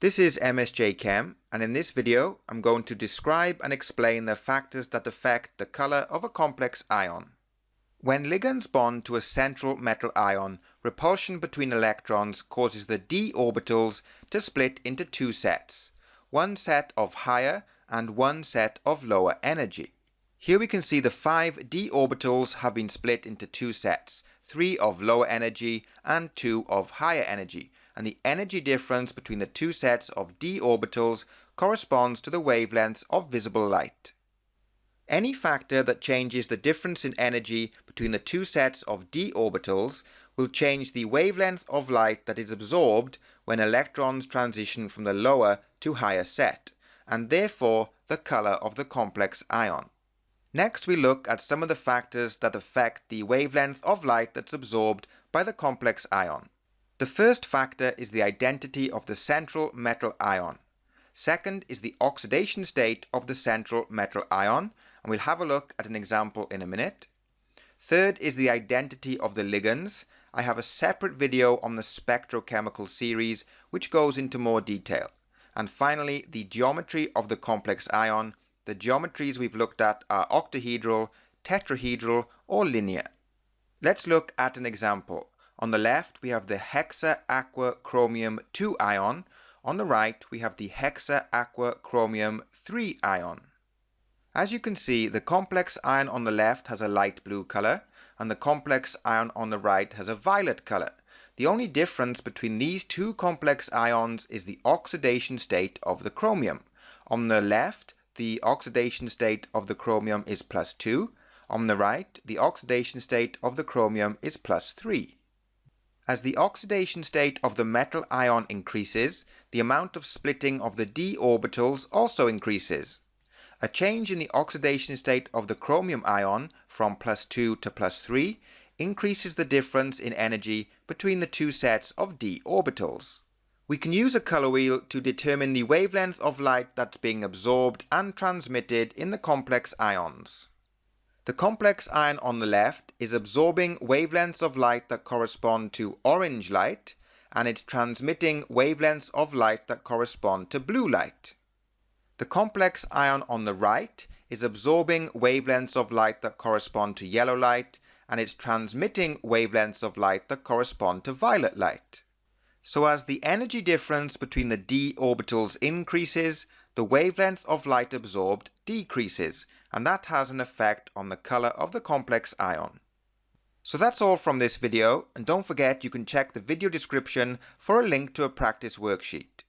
This is MSJ Chem, and in this video I'm going to describe and explain the factors that affect the color of a complex ion. When ligands bond to a central metal ion, repulsion between electrons causes the d orbitals to split into two sets, one set of higher and one set of lower energy. Here we can see the 5 d orbitals have been split into two sets, 3 of lower energy and 2 of higher energy, and the energy difference between the two sets of d orbitals corresponds to the wavelengths of visible light. Any factor that changes the difference in energy between the two sets of d orbitals will change the wavelength of light that is absorbed when electrons transition from the lower to higher set, and therefore the color of the complex ion. Next, we look at some of the factors that affect the wavelength of light that's absorbed by the complex ion. The first factor is the identity of the central metal ion. Second is the oxidation state of the central metal ion, and we'll have a look at an example in a minute. Third is the identity of the ligands. I have a separate video on the spectrochemical series which goes into more detail. And finally, the geometry of the complex ion. The geometries we've looked at are octahedral, tetrahedral, or linear. Let's look at an example. On the left, we have the hexa-aqua chromium 2 ion. On the right, we have the hexa-aqua chromium 3 ion. As you can see, the complex ion on the left has a light blue color, and the complex ion on the right has a violet color. The only difference between these two complex ions is the oxidation state of the chromium. On the left, the oxidation state of the chromium is +2. On the right, the oxidation state of the chromium is +3. As the oxidation state of the metal ion increases, the amount of splitting of the d orbitals also increases. A change in the oxidation state of the chromium ion from +2 to +3 increases the difference in energy between the two sets of d orbitals. We can use a color wheel to determine the wavelength of light that's being absorbed and transmitted in the complex ions. The complex ion on the left is absorbing wavelengths of light that correspond to orange light, and it's transmitting wavelengths of light that correspond to blue light. The complex ion on the right is absorbing wavelengths of light that correspond to yellow light, and it's transmitting wavelengths of light that correspond to violet light. So as the energy difference between the d orbitals increases, the wavelength of light absorbed decreases, and that has an effect on the color of the complex ion. So that's all from this video, and don't forget you can check the video description for a link to a practice worksheet.